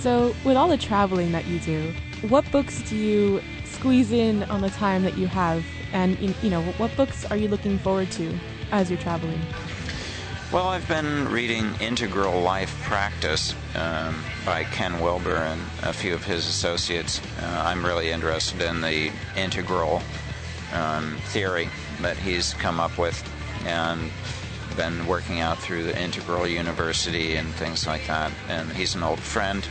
So, with all the traveling that you do, what books do you squeeze in on the time that you have? And, what books are you looking forward to as you're traveling? Well, I've been reading Integral Life Practice by Ken Wilber and a few of his associates. I'm really interested in the integral theory that he's come up with, and been working out through the Integral University and things like that. And he's an old friend,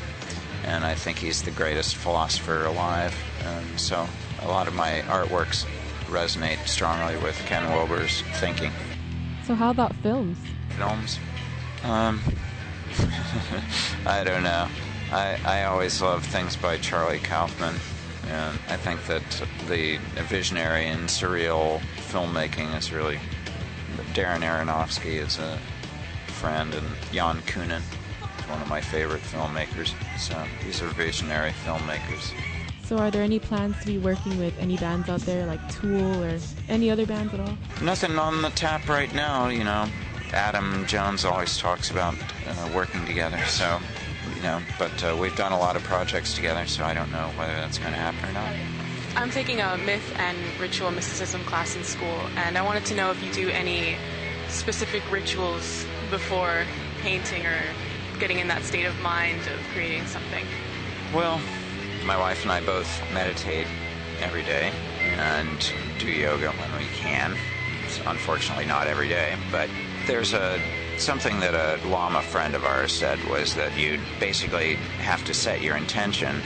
and I think he's the greatest philosopher alive. And so a lot of my artworks resonate strongly with Ken Wilber's thinking. So how about films? Films? I don't know. I always love things by Charlie Kaufman, and I think that the visionary and surreal filmmaking is really... Darren Aronofsky is a friend, and Jan Kunin is one of my favorite filmmakers. So these are visionary filmmakers. So are there any plans to be working with any bands out there, like Tool or any other bands at all? Nothing on the tap right now, Adam Jones always talks about working together, so, but we've done a lot of projects together, so I don't know whether that's going to happen or not. I'm taking a myth and ritual mysticism class in school, and I wanted to know if you do any specific rituals before painting or getting in that state of mind of creating something. Well, my wife and I both meditate every day and do yoga when we can. It's unfortunately not every day, but there's something that a Lama friend of ours said was that you basically have to set your intention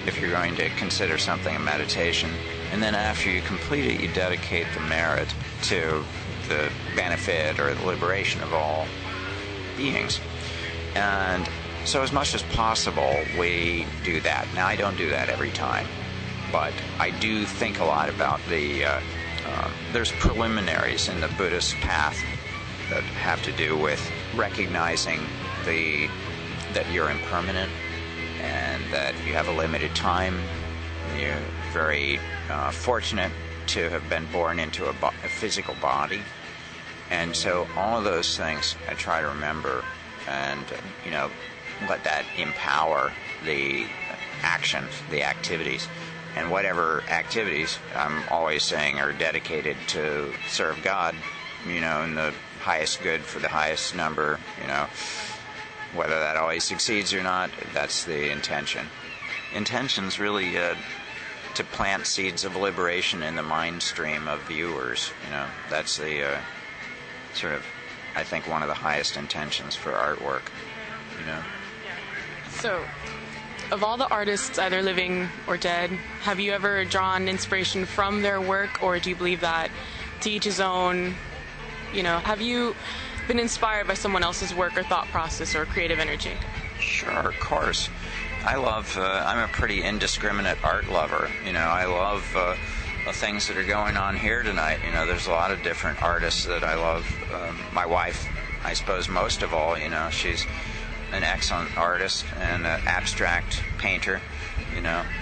if you're going to consider something a meditation, and then after you complete it, you dedicate the merit to the benefit or the liberation of all beings. And so as much as possible, we do that. Now, I don't do that every time, but I do think a lot about there's preliminaries in the Buddhist path that have to do with recognizing that you're impermanent, and that you have a limited time. You're very fortunate to have been born into a physical body. And so all of those things I try to remember and, let that empower the actions, the activities. And whatever activities I'm always saying are dedicated to serve God, in the highest good for the highest number, Whether that always succeeds or not, that's the intention. Intention's really to plant seeds of liberation in the mind stream of viewers. That's the sort of, I think, one of the highest intentions for artwork. So, of all the artists, either living or dead, have you ever drawn inspiration from their work, or do you believe that to each his own? Have you been inspired by someone else's work or thought process or creative energy? Sure, of course. I'm a pretty indiscriminate art lover. I love the things that are going on here tonight. There's a lot of different artists that I love. My wife, I suppose most of all, she's an excellent artist and an abstract painter,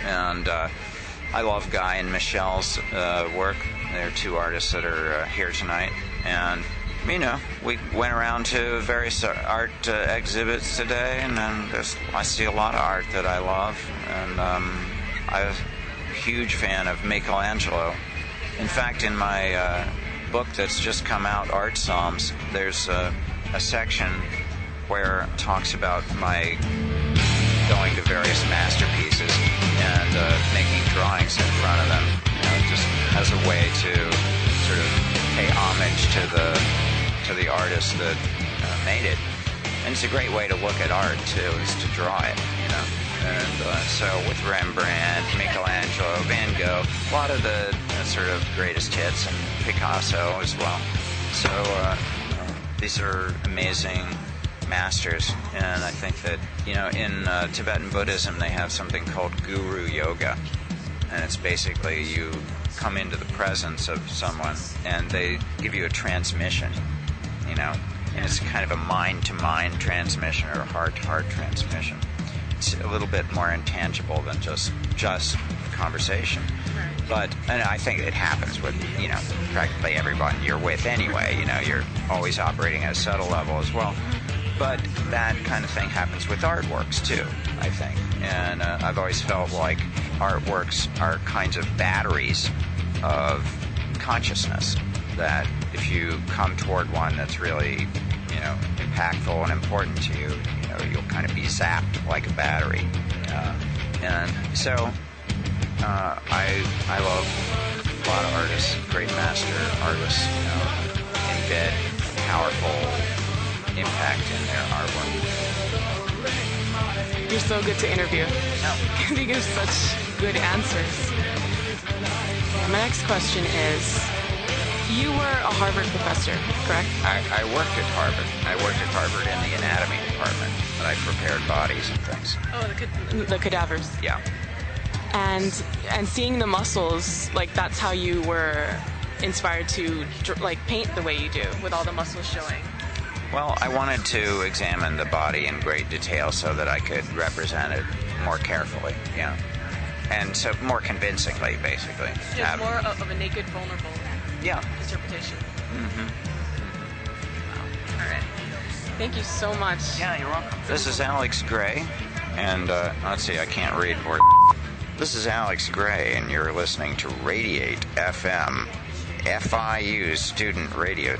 and I love Guy and Michelle's work. They're two artists that are here tonight, and we went around to various art exhibits today, and I see a lot of art that I love, and I'm a huge fan of Michelangelo. In fact, in my book that's just come out, Art Psalms, there's a section where it talks about my going to various masterpieces and making drawings in front of them, just as a way to sort of pay homage to the artist that made it. And it's a great way to look at art, too, is to draw it, And so with Rembrandt, Michelangelo, Van Gogh, a lot of the sort of greatest hits, and Picasso as well. So these are amazing masters, and I think that, in Tibetan Buddhism, they have something called Guru Yoga, and it's basically you come into the presence of someone, and they give you a transmission, and it's kind of a mind-to-mind transmission or a heart-to-heart transmission. It's a little bit more intangible than just conversation. And I think it happens with, practically everyone you're with anyway. You're always operating at a subtle level as well. But that kind of thing happens with artworks too, I think. And I've always felt like artworks are kinds of batteries of consciousness, that if you come toward one that's really, impactful and important to you, you'll kind of be zapped like a battery. And so I love a lot of artists, great master artists, embed powerful impact in their artwork. You're so good to interview. You give such good answers. My next question is, you were a Harvard professor, correct? I worked at Harvard. I worked at Harvard in the anatomy department, and I prepared bodies and things. Oh, the cadavers. Yeah. And seeing the muscles, like that's how you were inspired to paint the way you do, with all the muscles showing. Well, I wanted to examine the body in great detail so that I could represent it more carefully, and so more convincingly, basically. Just more of a naked, vulnerable interpretation. Mm-hmm. Wow. All right. Thank you so much. Yeah, you're welcome. This is Alex Gray, and let's see, I can't read more. This is Alex Gray, and you're listening to Radiate FM, FIU student radio